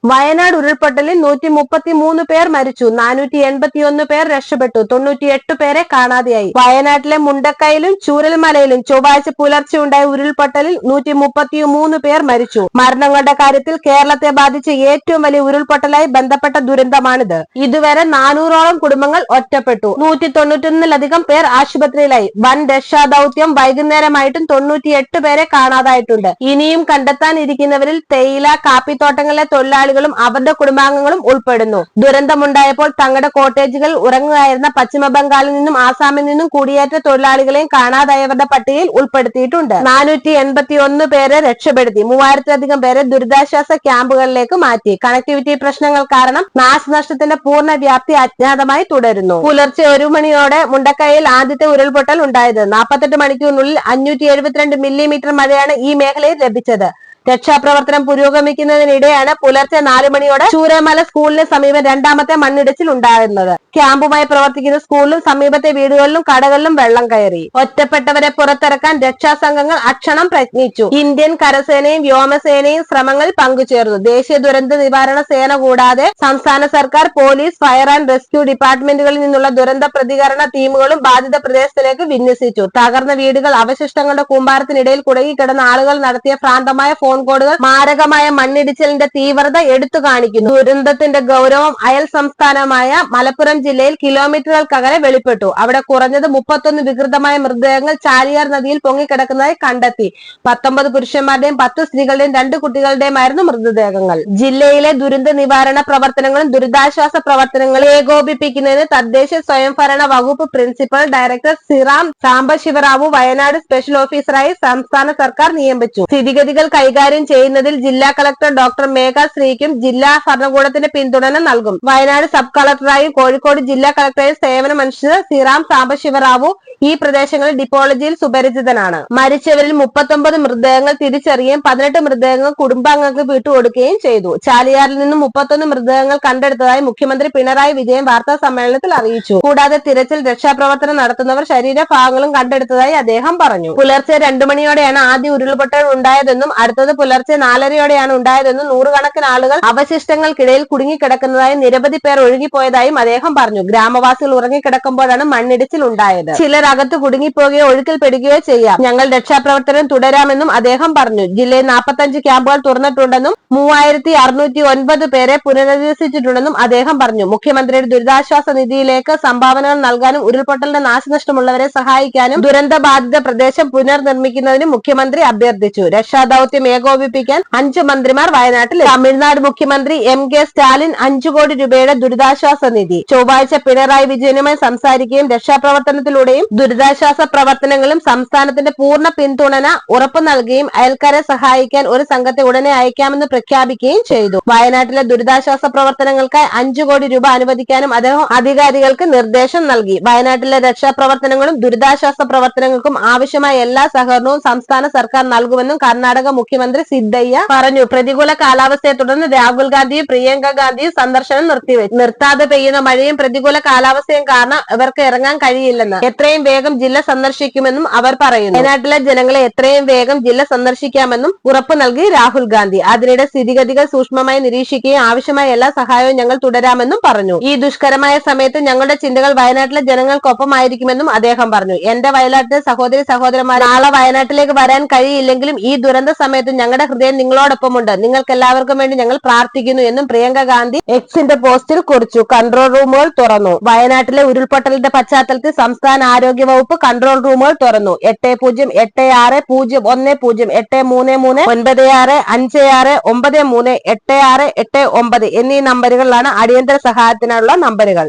വയനാട് ഉരുൾപൊട്ടലിൽ 133 പേർ മരിച്ചു, 481 പേർ രക്ഷപ്പെട്ടു, 98 പേരെ കാണാതെയായി. വയനാട്ടിലെ മുണ്ടക്കയിലും ചൂരൽമലയിലും ചൊവ്വാഴ്ച പുലർച്ചെ ഉണ്ടായ ഉരുൾപൊട്ടലിൽ 133 പേർ മരിച്ചു. മരണങ്ങളുടെ കാര്യത്തിൽ കേരളത്തെ ബാധിച്ച ഏറ്റവും വലിയ ഉരുൾപൊട്ടലായി ബന്ധപ്പെട്ട ദുരന്തമാണിത്. ഇതുവരെ 400ഓളം കുടുംബങ്ങൾ ഒറ്റപ്പെട്ടു, 191ലധികം പേർ ആശുപത്രിയിലായി. വൻ രക്ഷാദൌത്യം വൈകുന്നേരമായിട്ടും 98 പേരെ കാണാതായിട്ടുണ്ട്. ഇനിയും കണ്ടെത്താനിരിക്കുന്നവരിൽ തേയില കാപ്പിത്തോട്ടങ്ങളിലെ തൊഴിലാളികളും അവരുടെ കുടുംബാംഗങ്ങളും ഉൾപ്പെടുന്നു. ദുരന്തമുണ്ടായപ്പോൾ തങ്ങളുടെ കോട്ടേജുകളിൽ ഉറങ്ങുകയായിരുന്ന പശ്ചിമ ബംഗാളിൽ നിന്നും ആസാമിൽ നിന്നും കുടിയേറ്റ തൊഴിലാളികളെയും കാണാതായവരുടെ പട്ടികയിൽ ഉൾപ്പെടുത്തിയിട്ടുണ്ട്. 481 പേരെ രക്ഷപ്പെടുത്തി, 3000-ലധികം പേരെ ദുരിതാശ്വാസ ക്യാമ്പുകളിലേക്ക് മാറ്റി. കണക്ടിവിറ്റി പ്രശ്നങ്ങൾ കാരണം നാശനഷ്ടത്തിന്റെ പൂർണ്ണ വ്യാപ്തി അജ്ഞാതമായി തുടരുന്നു. പുലർച്ചെ 1 മണിയോടെ മുണ്ടക്കയിൽ ആദ്യത്തെ ഉരുൾപൊട്ടൽ ഉണ്ടായത്. 48 മണിക്കൂറിനുള്ളിൽ 572 മില്ലിമീറ്റർ മഴയാണ് ഈ മേഖലയിൽ ലഭിച്ചത്. രക്ഷാപ്രവർത്തനം പുരോഗമിക്കുന്നതിനിടെയാണ് പുലർച്ചെ 4 മണിയോടെ ചൂരൽമല സ്കൂളിന് സമീപം രണ്ടാമത്തെ മണ്ണിടിച്ചിൽ ഉണ്ടാകുന്നത്. ക്യാമ്പുമായി പ്രവർത്തിക്കുന്ന സ്കൂളിലും സമീപത്തെ വീടുകളിലും കടകളിലും വെള്ളം കയറി. ഒറ്റപ്പെട്ടവരെ പുറത്തിറക്കാൻ രക്ഷാസംഘങ്ങൾ അക്ഷണം പ്രയത്നിച്ചു. ഇന്ത്യൻ കരസേനയും വ്യോമസേനയും ശ്രമങ്ങളിൽ പങ്കുചേർന്നു. ദേശീയ ദുരന്ത നിവാരണ സേന കൂടാതെ സംസ്ഥാന സർക്കാർ, പോലീസ്, ഫയർ ആൻഡ് റെസ്ക്യൂ ഡിപ്പാർട്ട്മെന്റുകളിൽ നിന്നുള്ള ദുരന്ത പ്രതികരണ ടീമുകളും ബാധിത പ്രദേശത്തിലേക്ക് വിന്യസിച്ചു. തകർന്ന വീടുകൾ, അവശിഷ്ടങ്ങളുടെ കൂമ്പാരത്തിനിടയിൽ കുടുങ്ങിക്കിടന്ന ആളുകൾ നടത്തിയ ഭ്രാന്തമായ ഫോൺ കോഡുകൾ മാരകമായ മണ്ണിടിച്ചിലിന്റെ തീവ്രത എടുത്തു കാണിക്കുന്നു. ദുരന്തത്തിന്റെ ഗൗരവം അയൽ സംസ്ഥാനമായ മലപ്പുറം ജില്ലയിൽ കിലോമീറ്ററുകൾക്കകലെ വെളിപ്പെട്ടു. അവിടെ കുറഞ്ഞത് 31 വികൃതമായ മൃതദേഹങ്ങൾ ചാലിയാർ നദിയിൽ പൊങ്ങിക്കിടക്കുന്നതായി കണ്ടെത്തി. 19 പുരുഷന്മാരുടെയും 10 സ്ത്രീകളുടെയും 2 കുട്ടികളുടെയുമായിരുന്നു മൃതദേഹങ്ങൾ. ജില്ലയിലെ ദുരന്ത നിവാരണ പ്രവർത്തനങ്ങളും ദുരിതാശ്വാസ പ്രവർത്തനങ്ങളും ഏകോപിപ്പിക്കുന്നതിന് തദ്ദേശ സ്വയംഭരണ വകുപ്പ് principal director Siram Sambasivarao Wayanad special ഓഫീസറായി സംസ്ഥാന സർക്കാർ നിയമിച്ചു. സ്ഥിതിഗതികൾ കൈകാര്യം ചെയ്യുന്നതിൽ ജില്ലാ കളക്ടർ ഡോക്ടർ മേഘ ശ്രീക്കും ജില്ലാ ഭരണകൂടത്തിന്റെ പിന്തുണ നൽകും. വയനാട് സബ് കളക്ടറായും കോഴിക്കോട് ജില്ലാ കളക്ടറായും സേവനമനുഷ്ഠിച്ച സിറാം സാംബശിവറാവു ഈ പ്രദേശങ്ങളിൽ ഡിപ്പോളജിയിൽ സുപരിചിതനാണ്. മരിച്ചവരിൽ 39 മൃതദേഹങ്ങൾ തിരിച്ചറിയുകയും 18 മൃതദേഹങ്ങൾ കുടുംബാംഗങ്ങൾക്ക് വിട്ടുകൊടുക്കുകയും ചെയ്തു. ചാലിയാറിൽ നിന്നും 31 മൃതദേഹങ്ങൾ കണ്ടെടുത്തതായി മുഖ്യമന്ത്രി പിണറായി വിജയൻ വാർത്താ സമ്മേളനത്തിൽ അറിയിച്ചു. കൂടാതെ തിരച്ചിൽ രക്ഷാപ്രവർത്തനം നടത്തുന്നവർ ശരീരഭാഗങ്ങളും കണ്ടെടുത്തതായി അദ്ദേഹം പറഞ്ഞു. പുലർച്ചെ 2 മണിയോടെയാണ് ആദ്യ ഉരുൾപൊട്ടൽ ഉണ്ടായതെന്നും അടുത്തത് പുലർച്ചെ 4:30യോടെയാണ് ഉണ്ടായതെന്നും നൂറുകണക്കിന് ആളുകൾ അവശിഷ്ടങ്ങൾക്കിടയിൽ കുടുങ്ങിക്കിടക്കുന്നതായും നിരവധി പേർ ഒഴുകിപ്പോയതായും അദ്ദേഹം പറഞ്ഞു. ഗ്രാമവാസികൾ ഉറങ്ങിക്കിടക്കുമ്പോഴാണ് മണ്ണിടിച്ചിൽ ഉണ്ടായത്. ചിലർ അകത്ത് കുടുങ്ങിപ്പോകുകയോ ഒഴുക്കിൽപ്പെടുകയോ ചെയ്യാം. ഞങ്ങൾ രക്ഷാപ്രവർത്തനം തുടരാമെന്നും അദ്ദേഹം പറഞ്ഞു. ജില്ലയിൽ 45 ക്യാമ്പുകൾ തുറന്നിട്ടുണ്ടെന്നും 3609 പേരെ പുനരധിവസിച്ചിട്ടുണ്ടെന്നും അദ്ദേഹം പറഞ്ഞു. മുഖ്യമന്ത്രിയുടെ ദുരിതാശ്വാസ നിധിയിലേക്ക് സംഭാവനകൾ നൽകാനും ഉരുൾപൊട്ടലിന്റെ നാശനഷ്ടമുള്ളവരെ സഹായിക്കാനും ദുരന്തബാധിത പ്രദേശം പുനർനിർമ്മിക്കുന്നതിനും മുഖ്യമന്ത്രി അഭ്യർത്ഥിച്ചു. രക്ഷാദൌത്യം ഏകോപിപ്പിക്കാൻ 5 മന്ത്രിമാർ വയനാട്ടിൽ. തമിഴ്നാട് മുഖ്യമന്ത്രി MK സ്റ്റാലിൻ 5 കോടി രൂപയുടെ ദുരിതാശ്വാസ നിധി ചൊവ്വാഴ്ച പിണറായി വിജയനുമായി സംസാരിക്കുകയും രക്ഷാപ്രവർത്തനത്തിലൂടെയും ദുരിതാശ്വാസ പ്രവർത്തനങ്ങളും സംസ്ഥാനത്തിന്റെ പൂർണ്ണ പിന്തുണ ഉറപ്പു നൽകുകയും അയൽക്കാരെ സഹായിക്കാൻ ഒരു സംഘത്തെ ഉടനെ അയക്കാമെന്ന് പ്രഖ്യാപിക്കുകയും ചെയ്തു. വയനാട്ടിലെ ദുരിതാശ്വാസ പ്രവർത്തനങ്ങൾക്കായി 5 കോടി രൂപ അനുവദിക്കാനും അദ്ദേഹം അധികാരികൾക്ക് നിർദ്ദേശം നൽകി. വയനാട്ടിലെ രക്ഷാപ്രവർത്തനങ്ങളും ദുരിതാശ്വാസ പ്രവർത്തനങ്ങൾക്കും ആവശ്യമായ എല്ലാ സഹകരണവും സംസ്ഥാന സർക്കാർ നൽകുമെന്നും കർണാടക മുഖ്യമന്ത്രി സിദ്ധയ്യ പറഞ്ഞു. പ്രതികൂല കാലാവസ്ഥയെ തുടർന്ന് രാഹുൽ ഗാന്ധിയും പ്രിയങ്ക ഗാന്ധിയും സന്ദർശനം നിർത്തിവെച്ചു. നിർത്താതെ പെയ്യുന്ന മഴയും പ്രതികൂല കാലാവസ്ഥയും കാരണം ഇവർക്ക് ഇറങ്ങാൻ കഴിയില്ലെന്ന് എത്രയും വേഗം ജില്ല സന്ദർശിക്കുമെന്നും അവർ പറയുന്നു. വയനാട്ടിലെ ജനങ്ങളെ എത്രയും വേഗം ജില്ല സന്ദർശിക്കാമെന്നും ഉറപ്പു നൽകി രാഹുൽ ഗാന്ധി. അതിനിടെ സ്ഥിതിഗതികൾ സൂക്ഷ്മമായി നിരീക്ഷിക്കുകയും ആവശ്യമായ എല്ലാ സഹായവും ഞങ്ങൾ തുടരാമെന്നും പറഞ്ഞു. ഈ ദുഷ്കരമായ സമയത്ത് ഞങ്ങളുടെ ചിന്തകൾ വയനാട്ടിലെ ജനങ്ങൾക്കൊപ്പമായിരിക്കുമെന്നും അദ്ദേഹം പറഞ്ഞു. എന്റെ വയനാട്ടിലെ സഹോദരി സഹോദരന്മാർ, നാളെ വയനാട്ടിലേക്ക് വരാൻ കഴിയില്ലെങ്കിലും ഈ ദുരന്ത സമയത്ത് ഞങ്ങളുടെ ഹൃദയം നിങ്ങളോടൊപ്പമുണ്ട്. നിങ്ങൾക്ക് എല്ലാവർക്കും വേണ്ടി ഞങ്ങൾ പ്രാർത്ഥിക്കുന്നു എന്നും പ്രിയങ്ക ഗാന്ധി എക്സിന്റെ പോസ്റ്റിൽ കുറിച്ചു. കൺട്രോൾ റൂമുകൾ തുറന്നു. വയനാട്ടിലെ ഉരുൾപൊട്ടലിന്റെ പശ്ചാത്തലത്തിൽ സംസ്ഥാന ആരോഗ്യ വകുപ്പ് കൺട്രോൾ റൂമുകൾ തുറന്നു. 808608338396569383 86 എന്നീ നമ്പറുകളിലാണ് അടിയന്തര സഹായത്തിനുള്ള നമ്പറുകൾ.